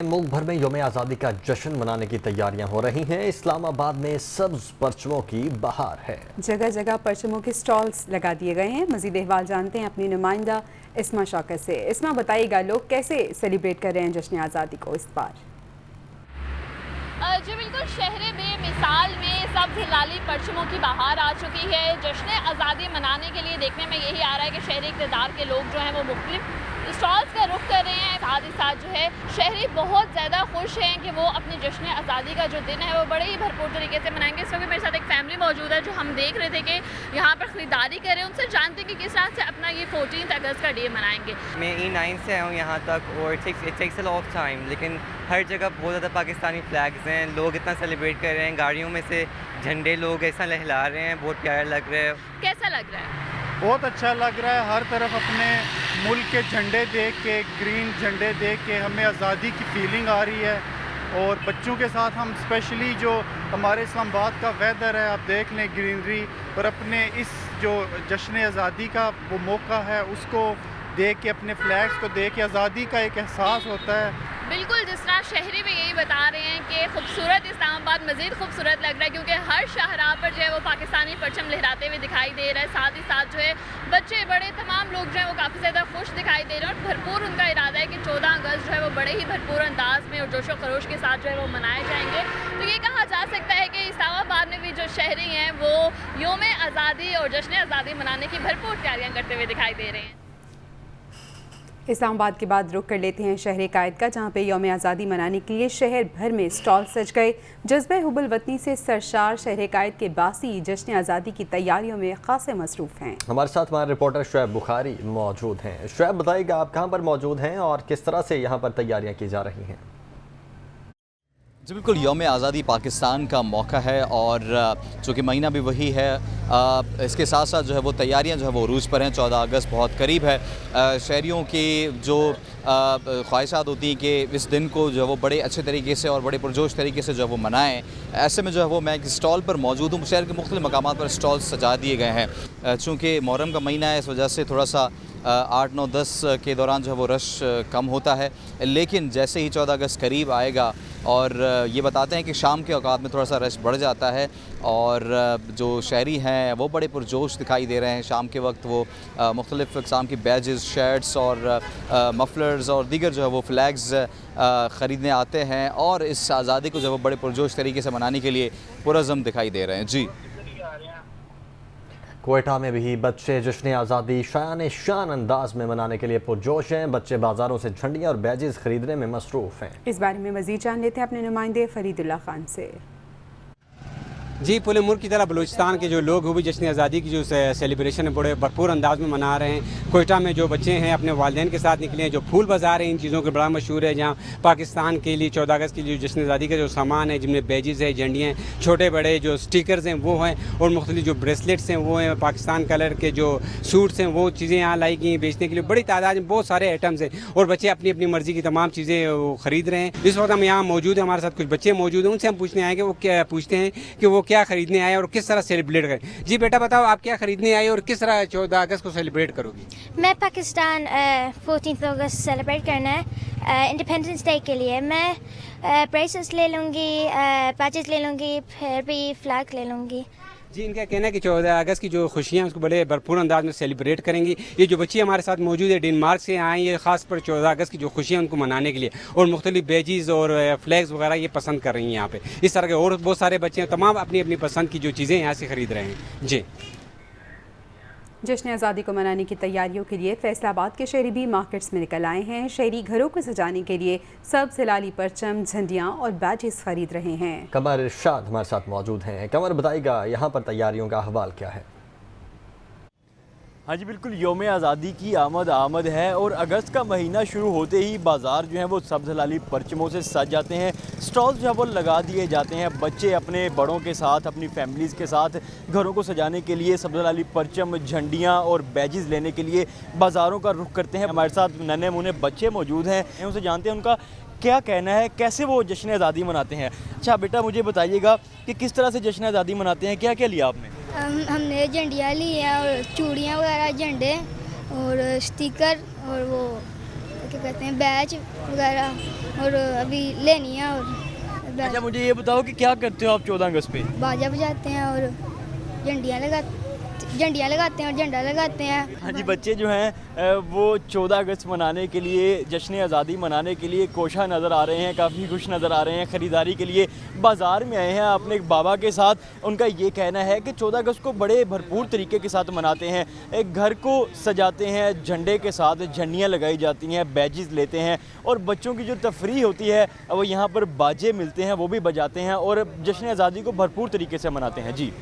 मुल्क भर में यौम आज़ादी का जश्न मनाने की तैयारियां हो रही हैं। इस्लामाबाद में सब्ज परचमों की बहार है। जगह जगह परचमों के स्टॉल्स लगा दिए गए हैं। मजीद अहवाल जानते हैं अपनी नुमाइंदा इस्मा शौकत से। इस्मा, बताइएगा लोग कैसे सेलिब्रेट कर रहे हैं जश्न आज़ादी को इस बार? जी बिल्कुल, शहर में मिसाल में सब्ज़ हिलाली परचमों की बहार आ चुकी है। जश्न आज़ादी मनाने के लिए देखने में यही आ रहा है कि शहरी इक़्तिदार के लोग जो हैं वो मुख्तलिफ स्टॉल्स का रुख कर रहे हैं। साथ ही साथ जो है शहरी बहुत ज़्यादा खुश हैं कि वो अपने जश्न आज़ादी का जो दिन है वो बड़े ही भरपूर तरीके से मनाएंगे। इस वक्त मेरे साथ एक फैमिली मौजूद है जो हम देख रहे थे कि यहाँ पर ख़रीदारी कर रहे हैं। उनसे जानते हैं कि किस तरह से अपना ये 14 अगस्त का डे मनाएंगे। मैं E9 से आया हूँ यहाँ तक और it takes a lot of time, लेकिन हर जगह बहुत ज़्यादा पाकिस्तानी फ्लैग्स हैं। लोग इतना सेलिब्रेट कर रहे हैं, गाड़ियों में से झंडे लोग ऐसा लहला रहे हैं, बहुत प्यारा लग रहा है। कैसा लग रहा है? बहुत अच्छा लग रहा है। हर तरफ अपने मुल्क के झंडे देख के, ग्रीन झंडे देख के हमें आज़ादी की फीलिंग आ रही है। और बच्चों के साथ हम स्पेशली जो हमारे इस्लामाबाद का वेदर है, आप देख लें ग्रीनरी, और अपने इस जो जश्न आज़ादी का वो मौका है उसको देख के, अपने फ्लैग्स को देख के आज़ादी का एक एहसास होता है। बिल्कुल, जिस तरह शहरी भी यही बता रहे हैं कि खूबसूरत इस्लामाबाद मज़ीद खूबसूरत लग रहा है क्योंकि हर शाहराह पर जो है वो पाकिस्तानी परचम लहराते हुए दिखाई दे रहा है। साथ ही साथ जो है बच्चे बड़े तमाम लोग जो है वो काफ़ी ज़्यादा खुश दिखाई दे रहे हैं और भरपूर उनका इरादा है कि 14 अगस्त जो है वो बड़े ही भरपूर अंदाज में और जोशो खरोश के साथ जो है वो मनाए जाएंगे। तो ये कहा जा सकता है कि इस्लामाबाद में भी जो शहरी हैं वो यौम आज़ादी और जश्न आज़ादी मनाने की भरपूर तैयारियाँ करते हुए दिखाई दे रहे हैं। इस्लामाबाद के बाद रुख कर लेते हैं शहर कायद का, जहाँ पे यौम आज़ादी मनाने के लिए शहर भर में स्टॉल सज गए। जज्बे हुबुल वतनी से सरशार शहर कायद के बासी जश्न आज़ादी की तैयारियों में खासे मसरूफ़ हैं। हमारे साथ हमारे रिपोर्टर शुएब बुखारी मौजूद हैं। शुएब, बताइएगा आप कहाँ पर मौजूद हैं और किस तरह से यहाँ पर तैयारियाँ की जा रही हैं? जी बिल्कुल, यौम आज़ादी पाकिस्तान का मौका है और चूँकि महीना भी वही है, इसके साथ साथ जो है वो तैयारियां जो है वो रूज पर हैं। 14 अगस्त बहुत करीब है। शहरियों की जो ख्वाहिशात होती हैं कि इस दिन को जो है वो बड़े अच्छे तरीके से और बड़े पुरजोश तरीके से जो है वो मनाएं। ऐसे में जो है वो मैं एक स्टॉल पर मौजूद हूँ। शहर के मुख्तलिफ मकामात पर स्टॉल सजा दिए गए हैं। चूँकि मुहर्रम का महीना है, इस वजह से थोड़ा सा 8, 9, 10 के दौरान जो है वो रश कम होता है, लेकिन जैसे ही 14 अगस्त करीब आएगा और ये बताते हैं कि शाम के औकात में थोड़ा सा रश बढ़ जाता है और जो शहरी हैं वो बड़े पुरजोश दिखाई दे रहे हैं। शाम के वक्त वो मुख्तलिफ़ क़िस्म की बैजेस, शर्ट्स और मफलर्स और दीगर जो है वो फ्लैग्स ख़रीदने आते हैं और इस आज़ादी को जो है वो बड़े पुरजोश तरीके से मनाने के लिए पुरज़म दिखाई दे रहे हैं। जी, क्वेटा में भी बच्चे जश्न आज़ादी शान शान अंदाज में मनाने के लिए पुरजोश हैं। बच्चे बाज़ारों से झंडियाँ और बैजेस खरीदने में मसरूफ़ हैं। इस बारे में मज़ीद जान लेते हैं अपने नुमाइंदे फरीदुल्लाह खान से। जी, पूरे मुल्क की तरह बलूचिस्तान के जो लोग वो भी जश्न आज़ादी की जो सेलिब्रेशन है बड़े भरपूर अंदाज में मना रहे हैं। कोयटा में जो बच्चे हैं अपने वालिदैन के साथ निकले हैं। जो फूल बाज़ार है इन चीज़ों के बड़ा मशहूर है, जहाँ पाकिस्तान के लिए 14 अगस्त की जो जश्न आज़ादी का जो सामान है, जिनमें बैजेज़ है, झंडियाँ, छोटे बड़े जो स्टिकर्स हैं वो हैं और मुख्तलिफ जो ब्रेसलेट्स हैं वो हैं। पाकिस्तान कलर के जो सूट्स हैं वो चीज़ें यहाँ लाई गई हैं बेचने के लिए। बड़ी तादाद में बहुत सारे आइटम्स हैं और बच्चे अपनी अपनी मर्ज़ी की तमाम चीज़ें वो ख़रीद रहे हैं। इस वक्त हम यहाँ मौजूद हैं, हमारे साथ कुछ बच्चे मौजूद हैं। उनसे हम पूछने आए कि वो क्या पूछते हैं कि वो क्या ख़रीदने आए और किस तरह सेलिब्रेट करें। जी बेटा बताओ, आप क्या खरीदने आए और किस तरह 14 अगस्त को सेलिब्रेट करोगी? मैं पाकिस्तान 14 अगस्त सेलिब्रेट करना है इंडिपेंडेंस डे के लिए। मैं ब्रेसलेट्स ले लूँगी, पैचेस ले लूँगी, फिर भी फ्लैग ले लूँगी। जी, इनका कहना है कि 14 अगस्त की जो खुशियाँ उसको बड़े भरपूर अंदाज में सेलिब्रेट करेंगी। ये जो बच्ची हमारे साथ मौजूद है डेनमार्क से आई, ये ख़ास पर 14 अगस्त की जो खुशियाँ उनको मनाने के लिए और मुख्तलिफ बैजेज़ और फ्लैग्स वगैरह ये पसंद कर रही हैं यहाँ पे। इस तरह के और बहुत सारे बच्चे हैं, तमाम अपनी अपनी पसंद की जो चीज़ें यहाँ से ख़रीद रहे हैं। जी, जश्न आज़ादी को मनाने की तैयारियों के लिए फैसलाबाद के शहरी भी मार्केट्स में निकल आए हैं। शहरी घरों को सजाने के लिए सब्ज़ हिलाली परचम, झंडियाँ और बैजेस खरीद रहे हैं। कमर इरशाद हमारे साथ मौजूद हैं। कमर, बताइएगा यहाँ पर तैयारियों का अहवाल क्या है? हाँ जी बिल्कुल, यौम आज़ादी की आमद है और अगस्त का महीना शुरू होते ही बाज़ार जो हैं वो सब्ज़ हलाली परचमों से सज जाते हैं। स्टॉल्स जो है वो लगा दिए जाते हैं। बच्चे अपने बड़ों के साथ, अपनी फैमिलीज़ के साथ घरों को सजाने के लिए सब्ज़ हलाली परचम, झंडियाँ और बैजेज़ लेने के लिए बाज़ारों का रुख करते हैं। हमारे साथ नन्हे मुन्ने बच्चे मौजूद हैं, उनसे जानते हैं उनका क्या कहना है, कैसे वो जश्न आज़ादी मनाते हैं। अच्छा बेटा, मुझे बताइएगा कि किस तरह से जश्न आज़ादी मनाते हैं, क्या क्या लिया आपने? हमने झंडियाँ ली हैं और चूड़ियाँ वगैरह, झंडे और स्टिकर और वो क्या कहते हैं बैच वगैरह और अभी लेनी है और अच्छा मुझे ये बताओ कि क्या करते हो आप 14 अगस्त पे? बाजा बजाते हैं और झंडियाँ लगाते हैं और झंडा लगाते हैं। हाँ जी, बच्चे जो हैं वो 14 अगस्त मनाने के लिए, जश्न आज़ादी मनाने के लिए कोशा नज़र आ रहे हैं, काफ़ी खुश नज़र आ रहे हैं। ख़रीदारी के लिए बाज़ार में आए हैं अपने एक बाबा के साथ। उनका ये कहना है कि 14 अगस्त को बड़े भरपूर तरीके के साथ मनाते हैं। एक घर को सजाते हैं, झंडे के साथ झंडियाँ लगाई जाती हैं, बैजेस लेते हैं और बच्चों की जो तफरीह होती है वो यहाँ पर बाजे मिलते हैं वो भी बजाते हैं और जश्न आज़ादी को भरपूर तरीके से मनाते हैं। जी।